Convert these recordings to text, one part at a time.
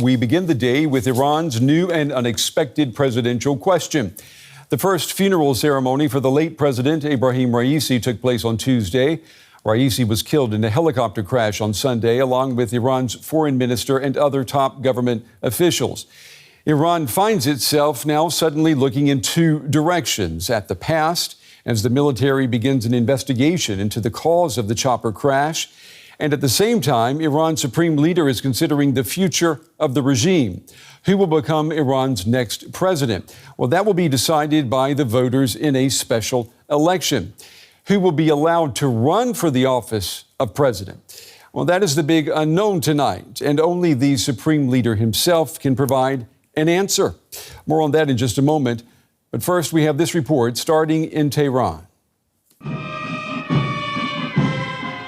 we begin the day with Iran's new and unexpected presidential question. The first funeral ceremony for the late President Ebrahim Raisi took place on Tuesday. Raisi was killed in a helicopter crash on Sunday, along with Iran's foreign minister and other top government officials. Iran finds itself now suddenly looking in two directions: at the past, as the military begins an investigation into the cause of the chopper crash, and at the same time, Iran's supreme leader is considering the future of the regime. Who will become Iran's next president? Well, that will be decided by the voters in a special election. Who will be allowed to run for the office of president? Well, that is the big unknown tonight, and only the supreme leader himself can provide an answer. More on that in just a moment. But first, we have this report starting in Tehran.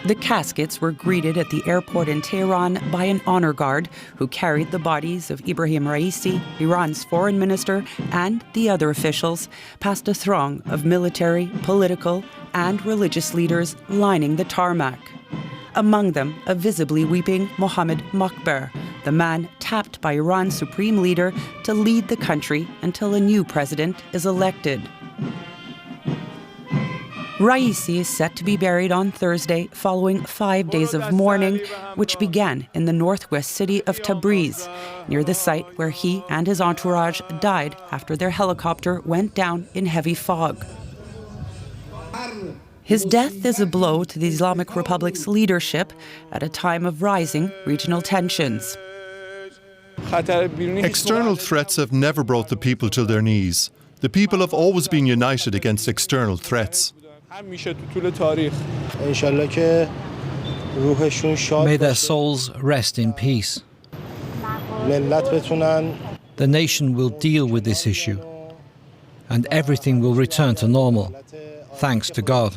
The caskets were greeted at the airport in Tehran by an honor guard who carried the bodies of Ebrahim Raisi, Iran's foreign minister, and the other officials past a throng of military, political, and religious leaders lining the tarmac. Among them, a visibly weeping Mohammad Mokhber, the man tapped by Iran's supreme leader to lead the country until a new president is elected. Raisi is set to be buried on Thursday following 5 days of mourning, which began in the northwest city of Tabriz, near the site where he and his entourage died after their helicopter went down in heavy fog. His death is a blow to the Islamic Republic's leadership at a time of rising regional tensions. External threats have never brought the people to their knees. The people have always been united against external threats. May their souls rest in peace. The nation will deal with this issue, and everything will return to normal, thanks to God.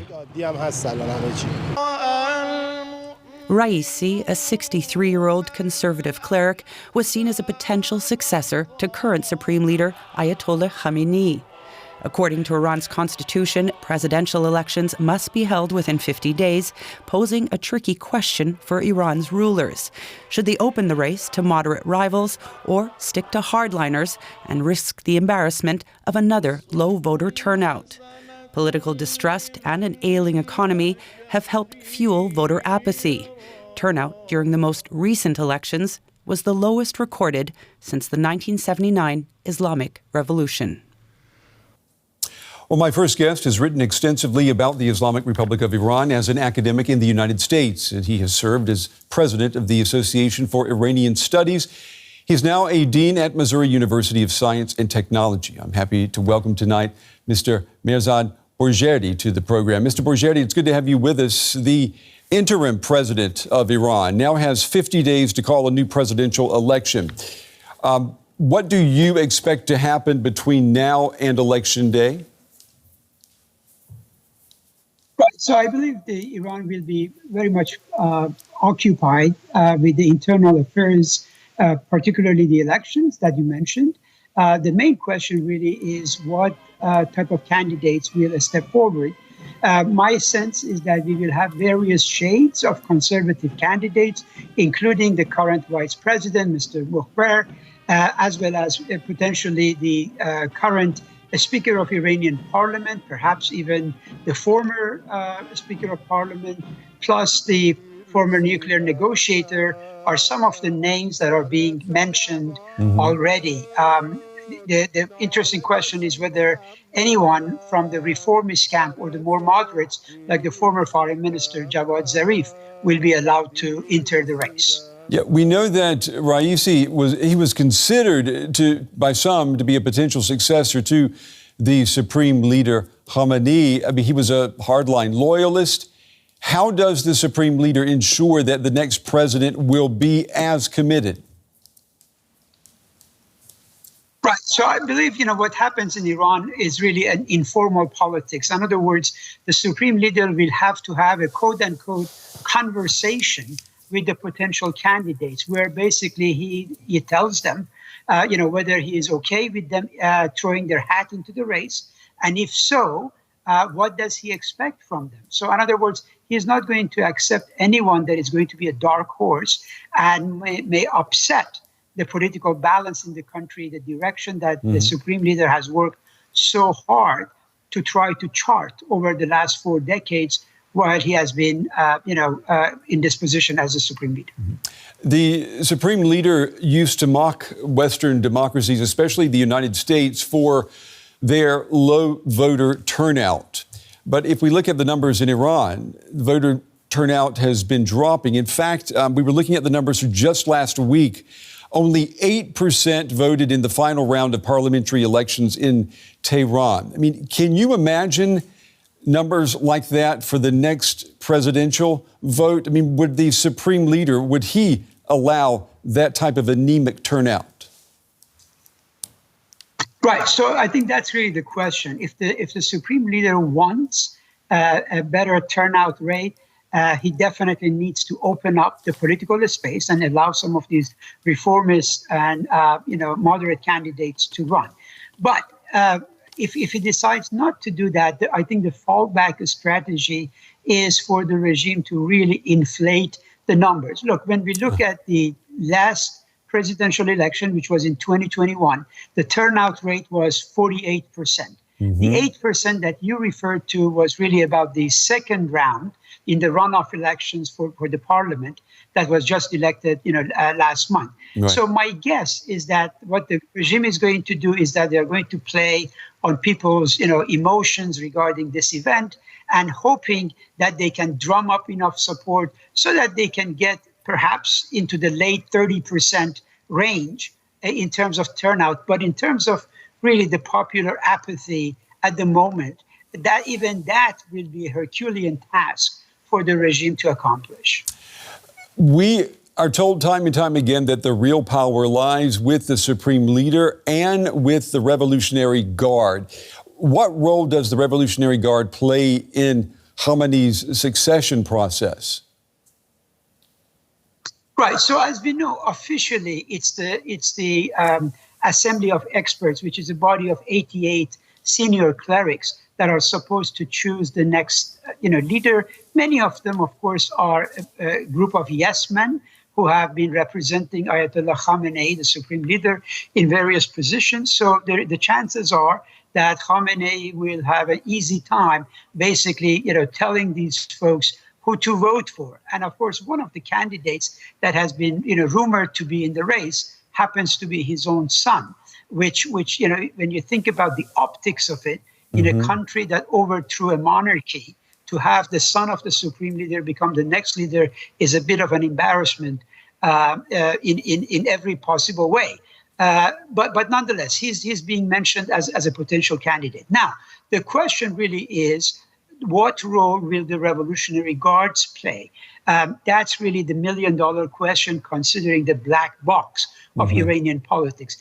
Raisi, a 63-year-old conservative cleric, was seen as a potential successor to current Supreme Leader Ayatollah Khamenei. According to Iran's constitution, presidential elections must be held within 50 days, posing a tricky question for Iran's rulers. Should they open the race to moderate rivals or stick to hardliners and risk the embarrassment of another low voter turnout? Political distrust and an ailing economy have helped fuel voter apathy. Turnout during the most recent elections was the lowest recorded since the 1979 Islamic Revolution. Well, my first guest has written extensively about the Islamic Republic of Iran as an academic in the United States, and he has served as president of the Association for Iranian Studies. He's now a dean at Missouri University of Science and Technology. I'm happy to welcome tonight Mr. Mehrzad to the program. Mr. Boroujerdi, it's good to have you with us. The interim president of Iran now has 50 days to call a new presidential election. What do you expect to happen between now and Election Day? Right. So I believe Iran will be very much occupied with the internal affairs, particularly the elections that you mentioned. The main question really is what type of candidates will step forward. My sense is that we will have various shades of conservative candidates, including the current vice president, Mr. Mokhber, as well as potentially the current Speaker of Iranian Parliament, perhaps even the former Speaker of Parliament, plus the former nuclear negotiator are some of the names that are being mentioned already. The interesting question is whether anyone from the reformist camp or the more moderates, like the former foreign minister Javad Zarif, will be allowed to enter the race. Yeah, we know that Raisi was considered by some to be a potential successor to the supreme leader Khamenei. I mean, he was a hardline loyalist. How does the supreme leader ensure that the next president will be as committed? Right. So I believe, what happens in Iran is really an informal politics. In other words, the supreme leader will have to have a quote-unquote conversation with the potential candidates, where basically he tells them, whether he is okay with them throwing their hat into the race. And if so, what does he expect from them? So in other words, he is not going to accept anyone that is going to be a dark horse and may upset the political balance in the country, the direction that the supreme leader has worked so hard to try to chart over the last 4 decades while he has been, in this position as a supreme leader. The supreme leader used to mock Western democracies, especially the United States, for their low voter turnout. But if we look at the numbers in Iran, voter turnout has been dropping. In fact, we were looking at the numbers for just last week. Only 8% voted in the final round of parliamentary elections in Tehran. I mean, can you imagine numbers like that for the next presidential vote? I mean, would the supreme leader, would he allow that type of anemic turnout? Right. So I think that's really the question. If the supreme leader wants a better turnout rate, he definitely needs to open up the political space and allow some of these reformist and moderate candidates to run. But if he decides not to do that, I think the fallback strategy is for the regime to really inflate the numbers. Look, when we look at the last presidential election, which was in 2021, the turnout rate was 48%. The 8% that you referred to was really about the second round in the runoff elections for the parliament that was just elected, last month. Right. So my guess is that what the regime is going to do is that they're going to play on people's, emotions regarding this event and hoping that they can drum up enough support so that they can get perhaps into the late 30% range in terms of turnout. But in terms of really the popular apathy at the moment, that will be a Herculean task for the regime to accomplish. We are told time and time again that the real power lies with the supreme leader and with the Revolutionary Guard. What role does the Revolutionary Guard play in Khamenei's succession process? Right. So as we know, officially, it's the Assembly of Experts, which is a body of 88 senior clerics that are supposed to choose the next, leader. Many of them, of course, are a group of yes men who have been representing Ayatollah Khamenei, the supreme leader, in various positions. So the chances are that Khamenei will have an easy time, basically, telling these folks who to vote for. And of course, one of the candidates that has been, rumored to be in the race happens to be his own son, which when you think about the optics of it, in a country that overthrew a monarchy, to have the son of the supreme leader become the next leader is a bit of an embarrassment in every possible way. But nonetheless, he's being mentioned as a potential candidate. Now, the question really is, what role will the Revolutionary Guards play? That's really the million-dollar question, considering the black box of Iranian politics.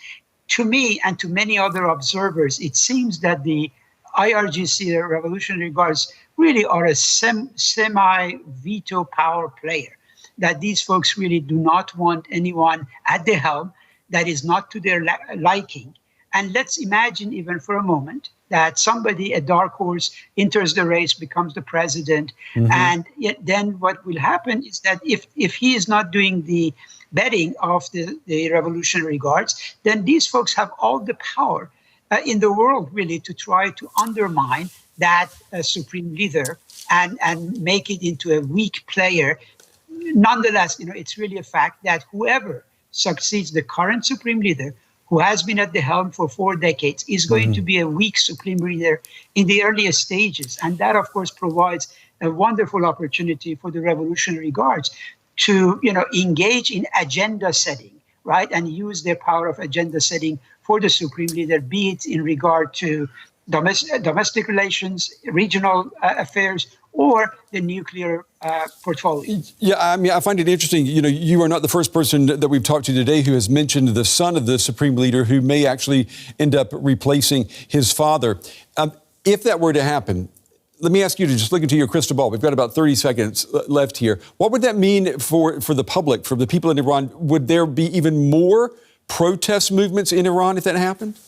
To me and to many other observers, it seems that the IRGC, the Revolutionary Guards, really are a semi-veto power player, that these folks really do not want anyone at the helm that is not to their liking. And let's imagine even for a moment that somebody, a dark horse, enters the race, becomes the president. And yet then what will happen is that if he is not doing the betting of the Revolutionary Guards, then these folks have all the power in the world, really, to try to undermine that supreme leader and make it into a weak player. Nonetheless, it's really a fact that whoever succeeds the current supreme leader, who has been at the helm for 4 decades, is going to be a weak supreme leader in the earliest stages. And that, of course, provides a wonderful opportunity for the Revolutionary Guards to, engage in agenda setting, right, and use their power of agenda setting for the supreme leader, be it in regard to domestic relations, regional affairs, or the nuclear portfolio. Yeah, I mean, I find it interesting. You are not the first person that we've talked to today who has mentioned the son of the supreme leader who may actually end up replacing his father. If that were to happen, let me ask you to just look into your crystal ball. We've got about 30 seconds left here. What would that mean for the public, for the people in Iran? Would there be even more protest movements in Iran if that happened?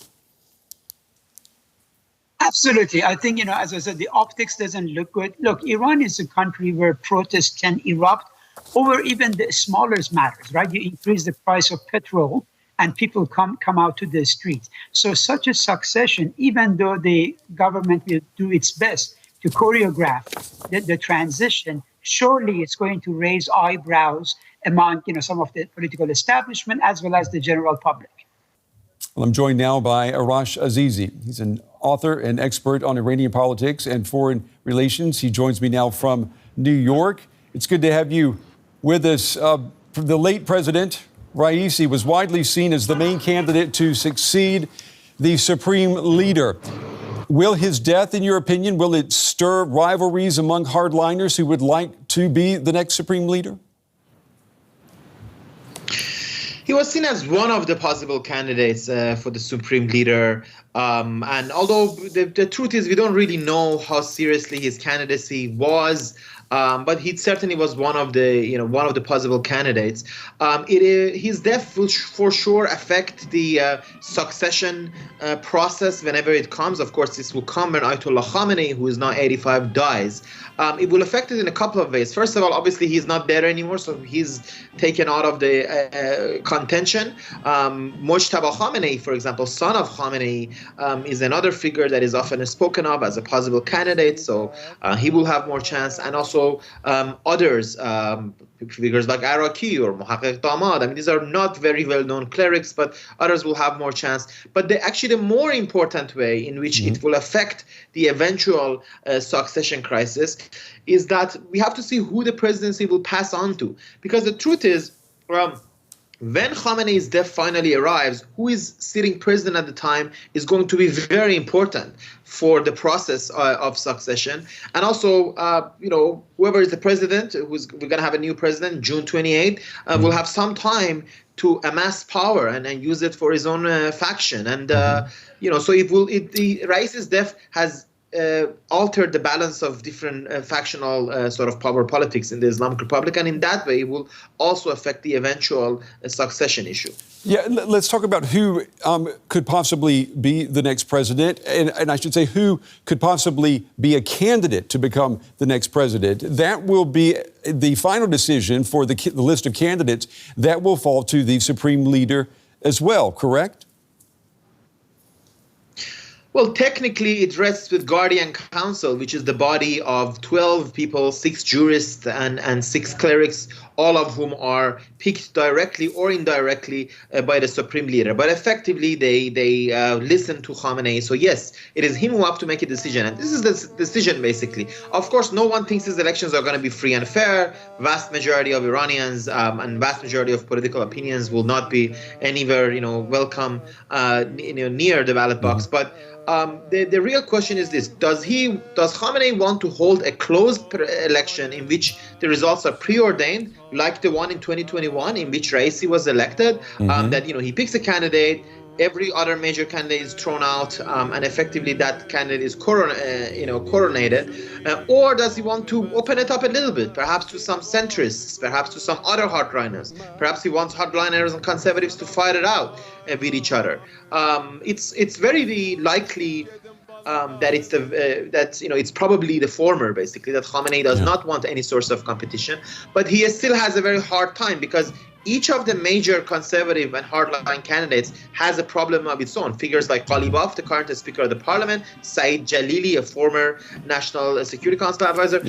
Absolutely. I think, as I said, the optics doesn't look good. Look, Iran is a country where protests can erupt over even the smallest matters, right? You increase the price of petrol, and people come out to the streets. So such a succession, even though the government will do its best to choreograph the transition, surely it's going to raise eyebrows among some of the political establishment as well as the general public. Well, I'm joined now by Arash Azizi. He's an author and expert on Iranian politics and foreign relations. He joins me now from New York. It's good to have you with us. The late President Raisi was widely seen as the main candidate to succeed the supreme leader. Will his death, in your opinion, will it stir rivalries among hardliners who would like to be the next supreme leader? He was seen as one of the possible candidates for the supreme leader. And although the truth is we don't really know how seriously his candidacy was, but he certainly was one of the possible candidates. His death will for sure affect the succession process whenever it comes. Of course, this will come when Ayatollah Khamenei, who is now 85, dies. It will affect it in a couple of ways. First of all, obviously, he's not there anymore, so he's taken out of the contention. Mojtaba Khamenei, for example, son of Khamenei, is another figure that is often spoken of as a possible candidate, so he will have more chance. And also others, figures like Araki or Mohaqiq Damad. I mean, these are not very well-known clerics, but others will have more chance. But the more important way in which it will affect the eventual succession crisis is that we have to see who the presidency will pass on to. Because the truth is, when Khamenei's death finally arrives, who is sitting president at the time is going to be very important for the process of succession. And also, whoever is the president, we're going to have a new president, June 28, will have some time to amass power and use it for his own faction. And, so Raisi's death has altered the balance of different factional sort of power politics in the Islamic Republic, and in that way it will also affect the eventual succession issue. Yeah, let's talk about who could possibly be the next president, and I should say who could possibly be a candidate to become the next president. That will be the final decision for the list of candidates. That will fall to the supreme leader as well, correct? Well, technically, it rests with Guardian Council, which is the body of 12 people, 6 jurists and 6 clerics, all of whom are picked directly or indirectly by the supreme leader. But effectively, they listen to Khamenei. So yes, it is him who have to make a decision. And this is the decision, basically. Of course, no one thinks these elections are going to be free and fair. Vast majority of Iranians and vast majority of political opinions will not be anywhere, welcome, near the ballot box. But the real question is this: Does Khamenei want to hold a closed election in which the results are preordained, like the one in 2021 in which Raisi was elected? That he picks a candidate, every other major candidate is thrown out, and effectively that candidate is coronated, or does he want to open it up a little bit, perhaps to some centrists, perhaps to some other hardliners? Perhaps he wants hardliners and conservatives to fight it out with each other. It's very likely that it's probably the former, basically, that Khamenei does not want any source of competition, but he still has a very hard time because each of the major conservative and hardline candidates has a problem of its own. Figures like Ghalibaf, the current Speaker of the Parliament, Saeed Jalili, a former National Security Council advisor,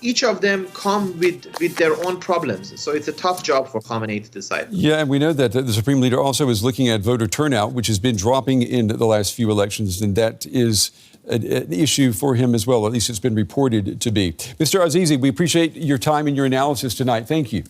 each of them come with their own problems. So it's a tough job for Khamenei to decide. Yeah, and we know that the Supreme Leader also is looking at voter turnout, which has been dropping in the last few elections, and that is an issue for him as well. At least it's been reported to be. Mr. Azizi, we appreciate your time and your analysis tonight. Thank you.